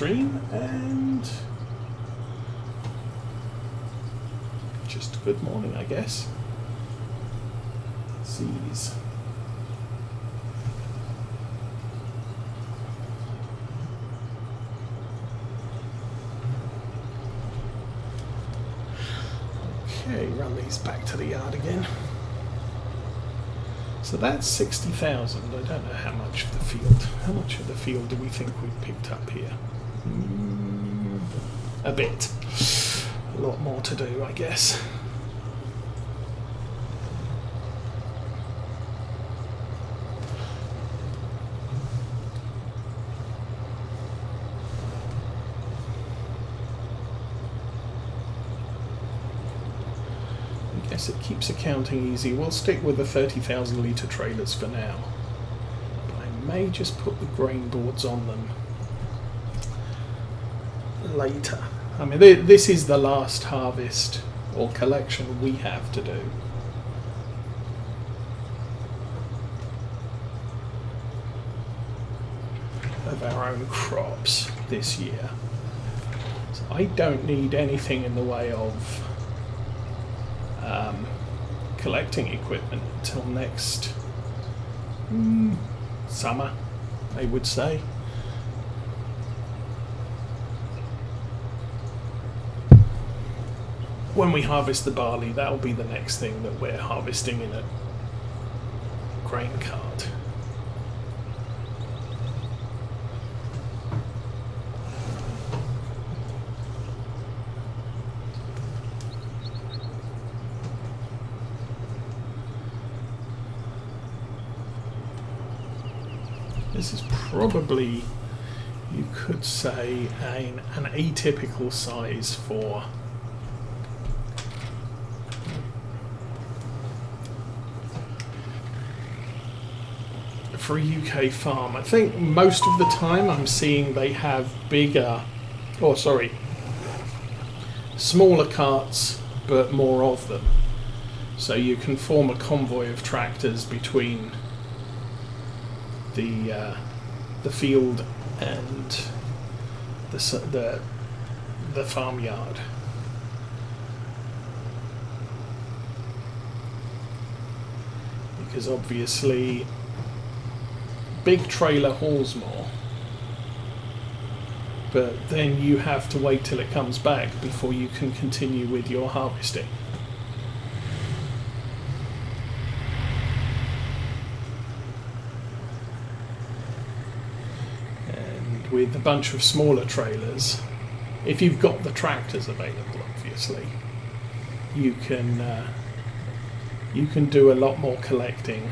stream, and just good morning, I guess. Seas. Okay, run these back to the yard again. So that's 60,000. I don't know how much of the field. How much of the field do we think we've picked up here? A bit. A lot more to do, I guess. It keeps accounting easy. We'll stick with the 30,000 litre trailers for now. But I may just put the grain boards on them later. I mean, this is the last harvest or collection we have to do. Of our own crops this year. So I don't need anything in the way of collecting equipment until next summer, I would say. When we harvest the barley, that'll be the next thing that we're harvesting in a grain cart. This is probably, you could say, an atypical size for a UK farm. I think most of the time I'm seeing they have smaller carts, but more of them. So you can form a convoy of tractors between the field and the farmyard. Because obviously big trailer hauls more, but then you have to wait till it comes back before you can continue with your harvesting. With a bunch of smaller trailers, if you've got the tractors available, obviously, you can do a lot more collecting.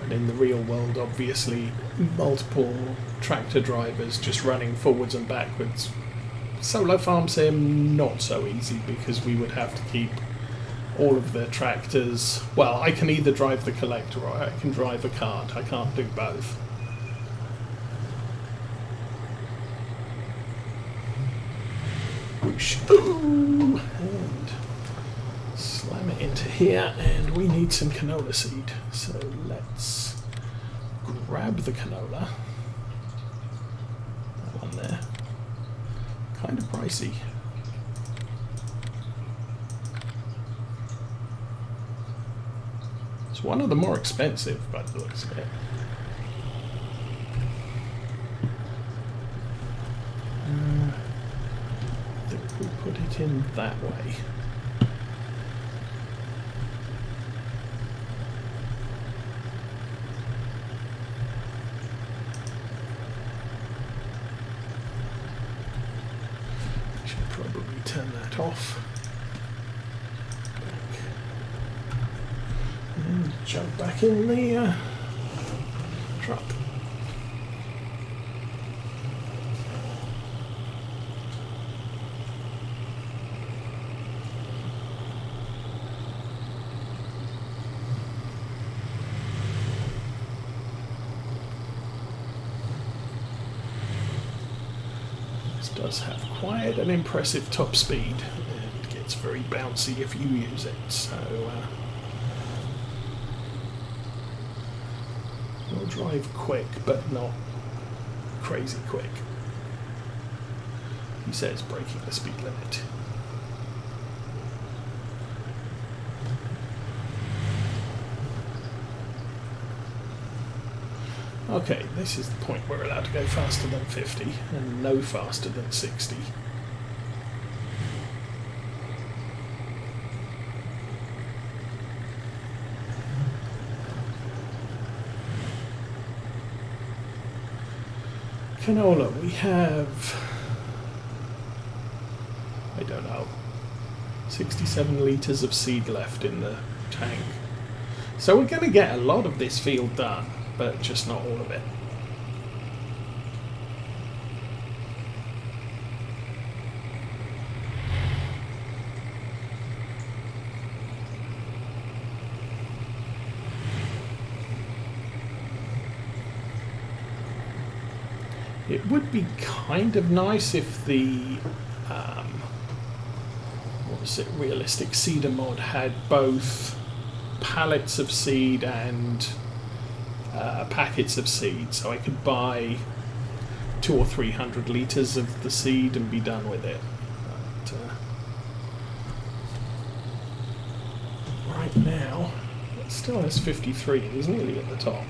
And in the real world, obviously, multiple tractor drivers just running forwards and backwards. Solar farms here, not so easy, because we would have to keep all of the tractors. Well, I can either drive the collector or I can drive a cart. I can't do both. Whoosh. Ooh, and slam it into here, and we need some canola seed. So let's grab the canola. That one there. Kind of pricey. One of the more expensive, by the looks of it. I think we put it in that way. Should probably turn that off. And jump back in the truck. This does have quite an impressive top speed. It gets very bouncy if you use it, so They'll drive quick, but not crazy quick. He says breaking the speed limit. Okay, this is the point where we're allowed to go faster than 50 and no faster than 60. Canola, we have, I don't know, 67 litres of seed left in the tank. So we're going to get a lot of this field done, but just not all of it. It would be kind of nice if the realistic seeder mod had both pallets of seed and packets of seed, so I could buy 200 or 300 litres of the seed and be done with it. But, right now, it still has 53. It was nearly at the top.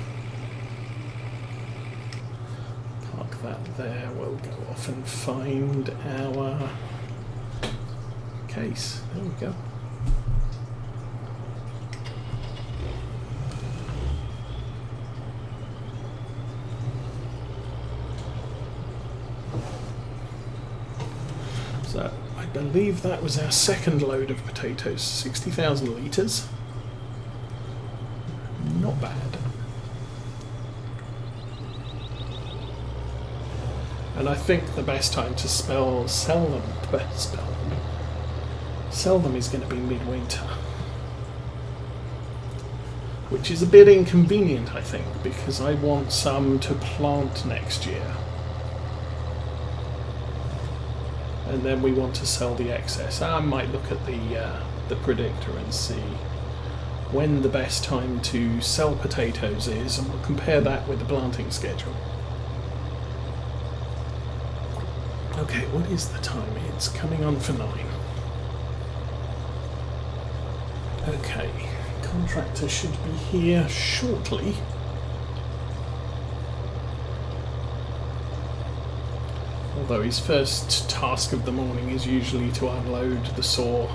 Park that there. We'll go off and find our case. There we go. So I believe that was our second load of potatoes, 60,000 litres. Not bad. And I think the best time to sell them is going to be midwinter, which is a bit inconvenient, I think, because I want some to plant next year, and then we want to sell the excess. I might look at the predictor and see when the best time to sell potatoes is, and we'll compare that with the planting schedule. Okay, what is the time? It's coming on for 9. Okay, contractor should be here shortly. Although his first task of the morning is usually to unload the saw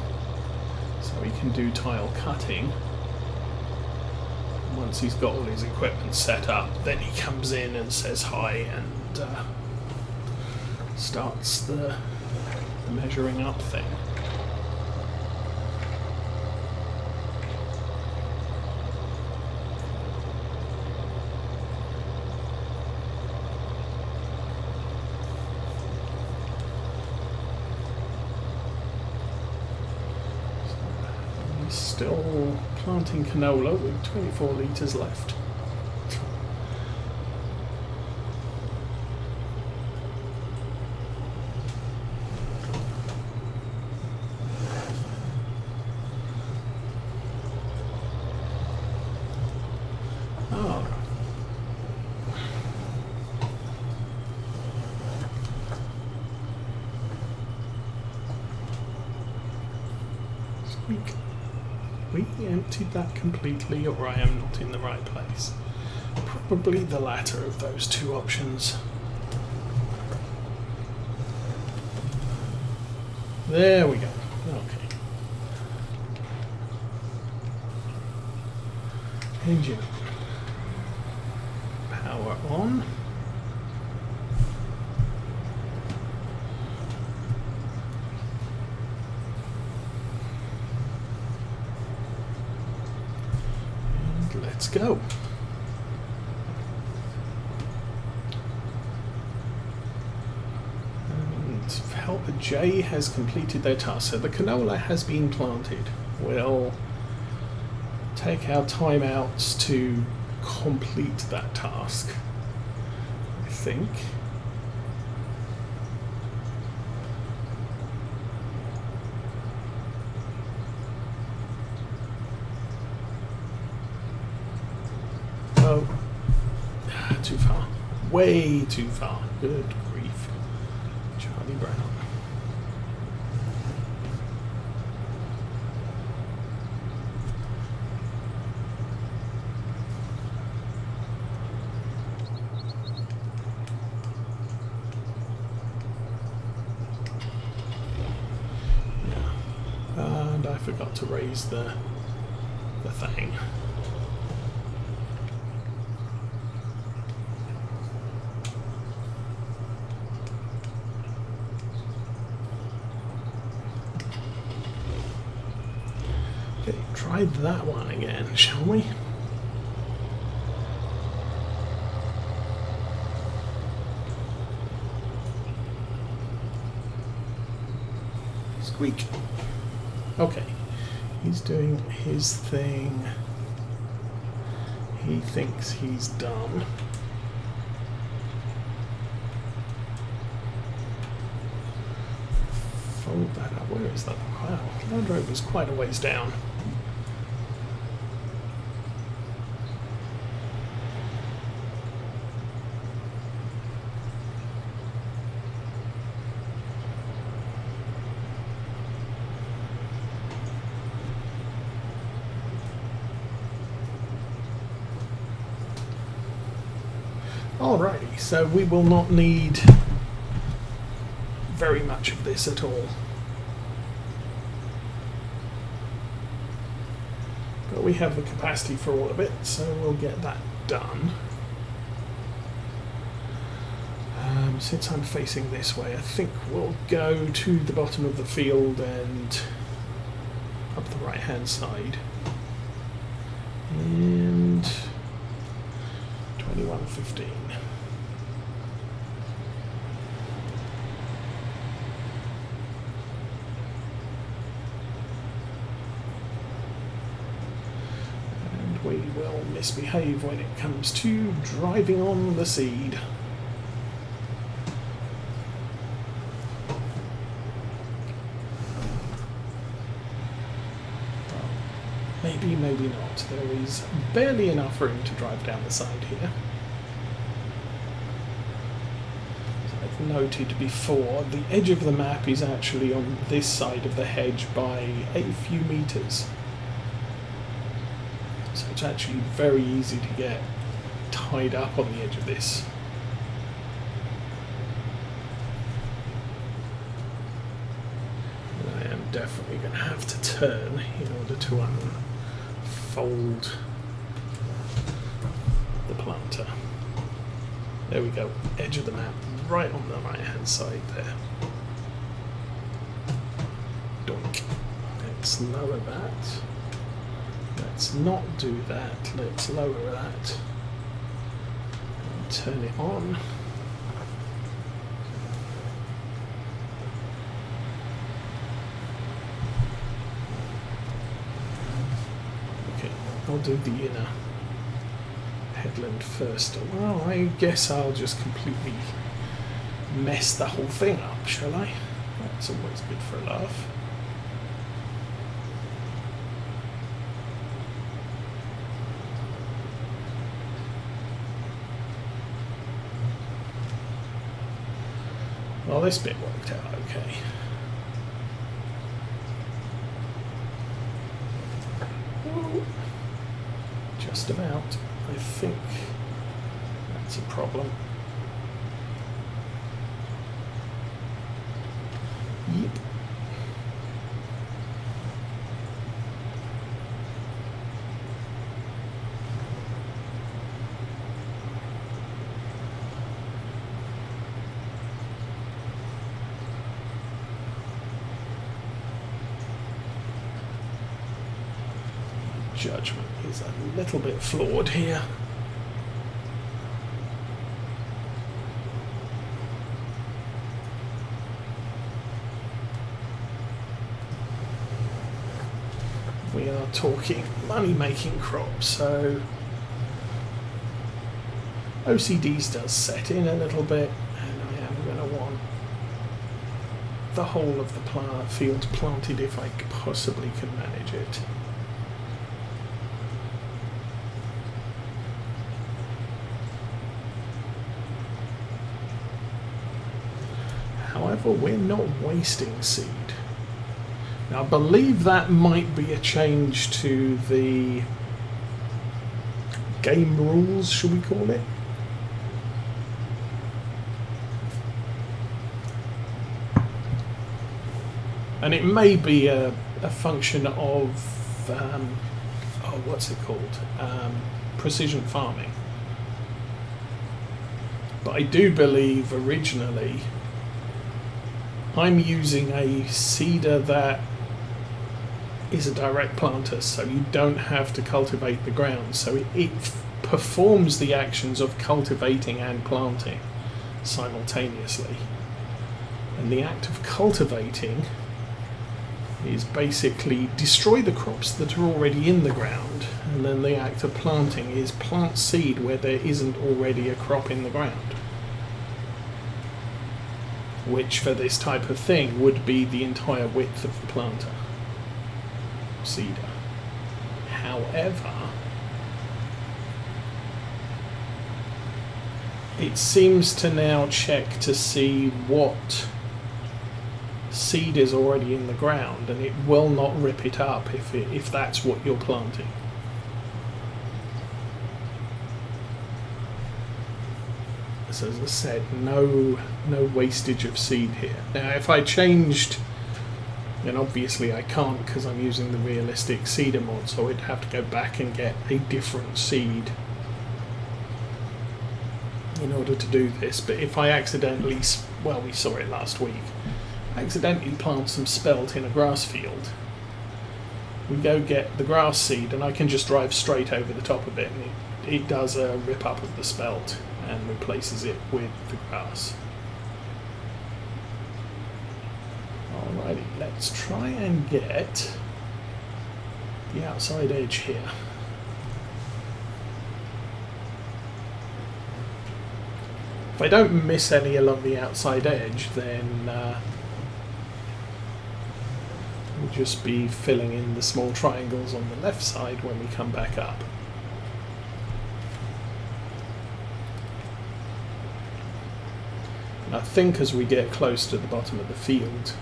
so he can do tile cutting. Once he's got all his equipment set up, then he comes in and says hi and starts the measuring up thing. Still planting canola with 24 litres left. We emptied that completely, or I am not in the right place. Probably the latter of those two options. There we go. Okay. Engine power on. Let's go. And helper J has completed their task, so the canola has been planted. We'll take our timeouts to complete that task, I think. too far. Way too far. Good grief. Charlie Brown. Yeah. And I forgot to raise the thing. Try that one again, shall we? Squeak. Okay, he's doing his thing. He thinks he's done. Fold that up. Where is that? Wow, Land Rover's quite a ways down. Alrighty, so we will not need very much of this at all. But we have the capacity for all of it, so we'll get that done. Since I'm facing this way, I think we'll go to the bottom of the field and up the right hand side. And 21:15. And we will misbehave when it comes to driving on the seed. Maybe, maybe not. There is barely enough room to drive down the side here. As I've noted before, the edge of the map is actually on this side of the hedge by a few meters. So it's actually very easy to get tied up on the edge of this. And I am definitely going to have to turn in order to unfold the planter. There we go, edge of the map, right on the right hand side there. Doink. Let's lower that. Let's not do that. Let's lower that. And turn it on. Okay, I'll do the inner headland first. Well, I guess I'll just completely mess the whole thing up, shall I? That's always good for a laugh. Well, this bit worked out okay. Ooh. Just about. I think that's a problem. Yep. Judgment is a little bit flawed here. We are talking money-making crops, so OCDs does set in a little bit, and I am going to want the whole of the field planted if I possibly can manage it. However, we're not wasting seed. Now, I believe that might be a change to the game rules, should we call it? And it may be a function of, what's it called? Precision farming. But I do believe originally I'm using a seeder that is a direct planter, so you don't have to cultivate the ground. So it performs the actions of cultivating and planting simultaneously. And the act of cultivating is basically destroy the crops that are already in the ground, and then the act of planting is plant seed where there isn't already a crop in the ground, which for this type of thing would be the entire width of the planter seeder. However, it seems to now check to see what seed is already in the ground, and it will not rip it up if that's what you're planting. So as I said, no wastage of seed here. Now if I changed, and obviously I can't because I'm using the realistic seeder mod, so I'd have to go back and get a different seed in order to do this. But if I accidentally, well, we saw it last week, accidentally plant some spelt in a grass field, we go get the grass seed and I can just drive straight over the top of it, and it does a rip up of the spelt and replaces it with the grass. Alrighty, let's try and get the outside edge here. If I don't miss any along the outside edge, then we'll just be filling in the small triangles on the left side when we come back up. And I think as we get close to the bottom of the field,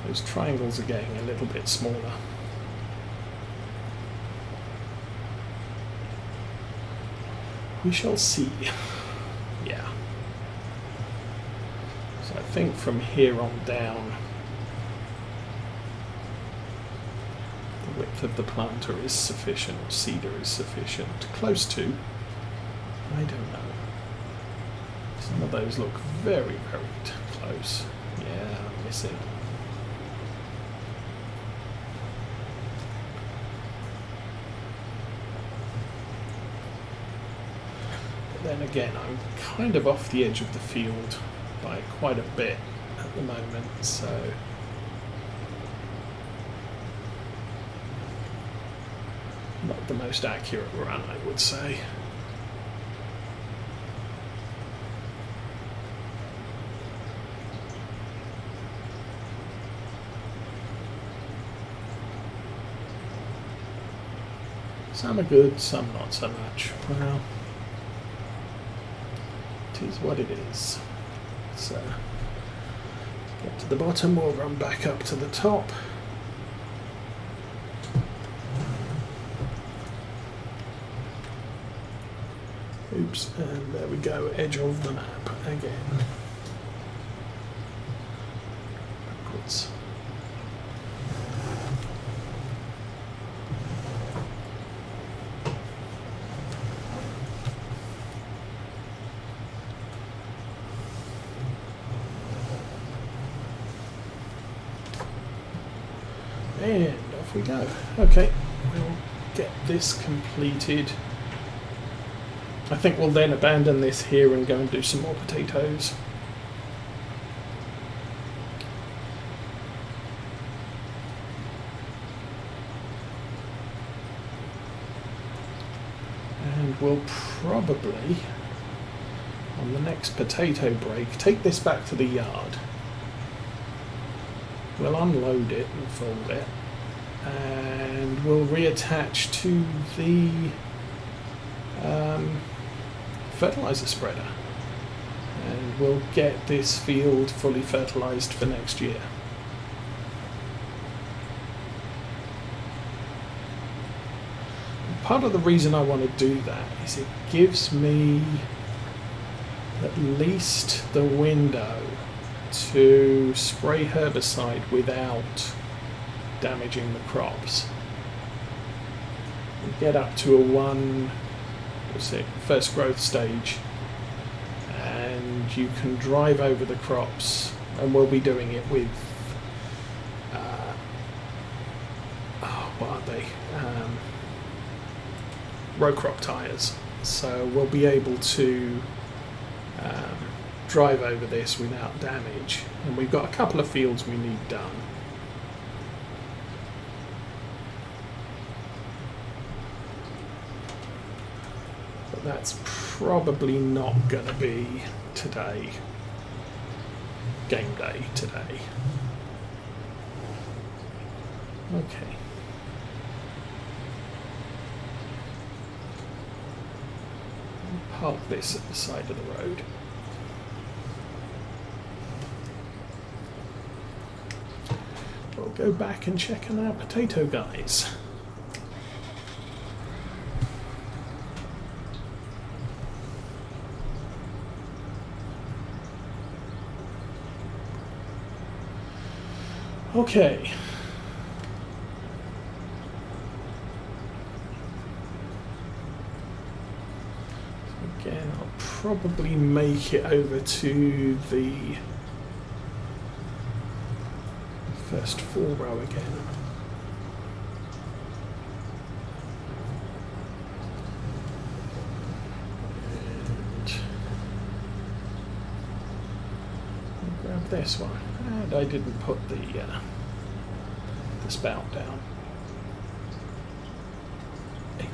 those triangles are getting a little bit smaller. We shall see. Yeah. So I think from here on down, the width of the planter is sufficient, cedar is sufficient. Close to, I don't know. Some of those look very, very close. Yeah, I'm missing. But then again, I'm kind of off the edge of the field by quite a bit at the moment, so not the most accurate run, I would say. Some are good, some not so much. Well, it is what it is. So, get to the bottom, we'll run back up to the top. Oops, and there we go, edge of the map again. Backwards. And off we go. Okay, we'll get this completed. I think we'll then abandon this here and go and do some more potatoes. And we'll probably, on the next potato break, take this back to the yard. We'll unload it and fold it, and we'll reattach to the fertilizer spreader, and we'll get this field fully fertilised for next year. Part of the reason I want to do that is it gives me at least the window to spray herbicide without damaging the crops. We get up to a first growth stage, and you can drive over the crops, and we'll be doing it with what are they? Row crop tyres. So we'll be able to drive over this without damage, and we've got a couple of fields we need done. But that's probably not going to be today, game day today. Okay. Park this at the side of the road. We'll go back and check on our potato guys. Okay. Again, I'll probably make it over to the first 4 row again. And I'll grab this one. And I didn't put the spout down. 8.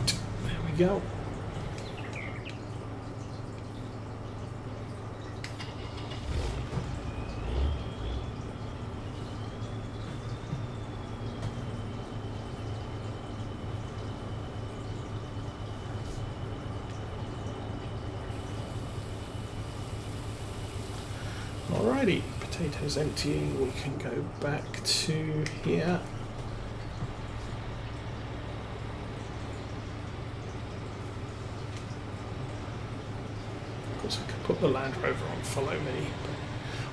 There we go. Alrighty, potatoes emptying, we can go back to here. Of course I could put the Land Rover on follow me, but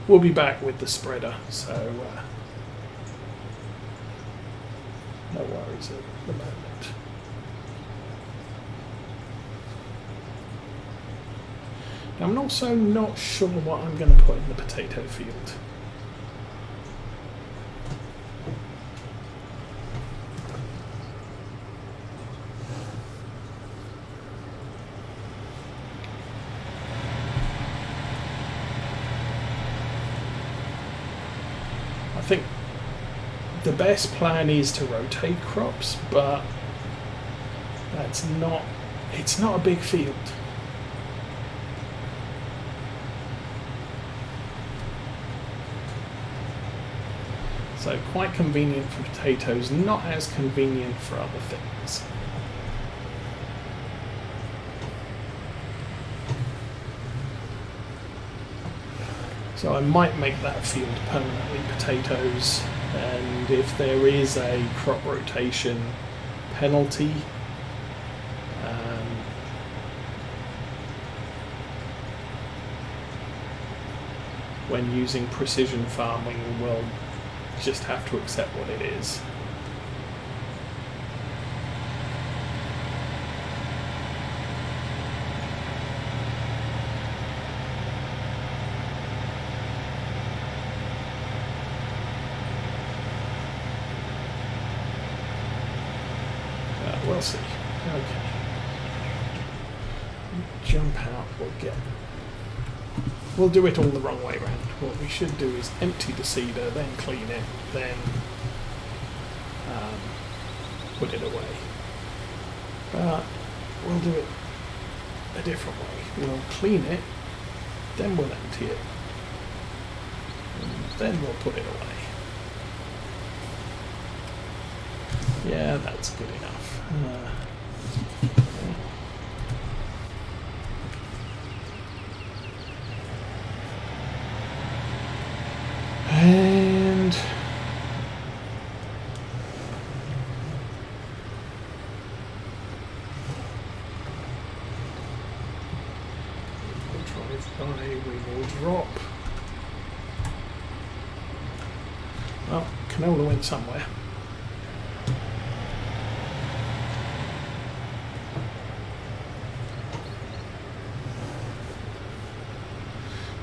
we'll be back with the spreader, so no worries at the moment. I'm also not sure what I'm going to put in the potato field. I think the best plan is to rotate crops, but it's not a big field. So quite convenient for potatoes, not as convenient for other things. So I might make that field permanently potatoes, and if there is a crop rotation penalty, when using precision farming, we'll just have to accept what it is. We'll see. Okay. Jump out, we'll do it all the wrong way around. What we should do is empty the seeder, then clean it, then put it away. But we'll do it a different way. We'll clean it, then we'll empty it, and then we'll put it away. Yeah, that's good enough. drive by, we will drop. Well, canola went somewhere.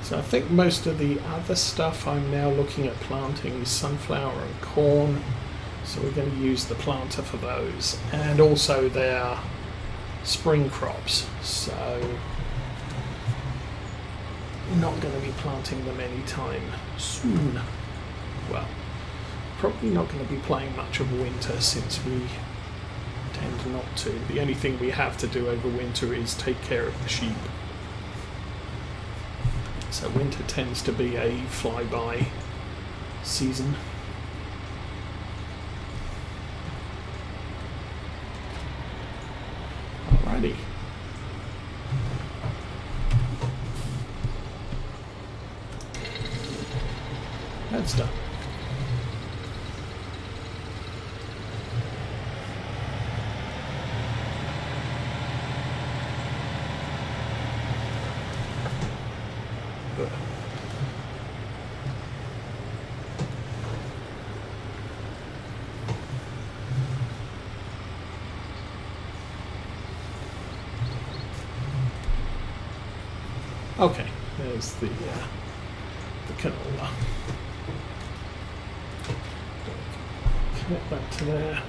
So I think most of the other stuff I'm now looking at planting is sunflower and corn. So we're going to use the planter for those. And also their spring crops. So not going to be planting them anytime soon. Well, probably not going to be playing much of winter since we tend not to. The only thing we have to do over winter is take care of the sheep. So winter tends to be a flyby season. Alrighty. That's done. Okay, there's the canola. Connect that to there,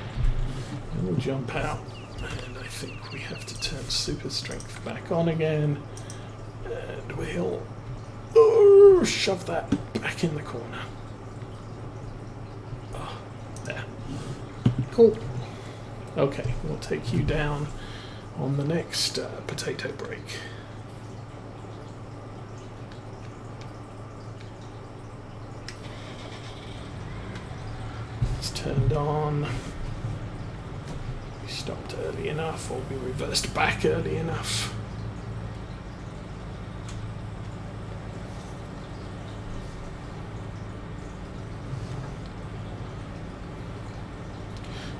and we'll jump out. And I think we have to turn super strength back on again, and we'll shove that back in the corner. Oh, there. Cool. Okay, we'll take you down on the next potato break. Turned on. We stopped early enough, or we reversed back early enough.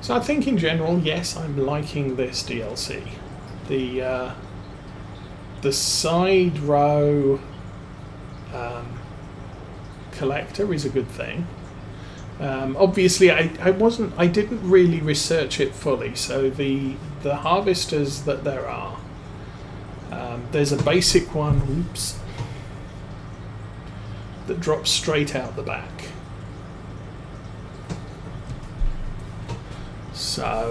So I think in general, yes, I'm liking this DLC. The side row collector is a good thing. Obviously, I didn't really research it fully. So the harvesters that there are, there's a basic one, that drops straight out the back. So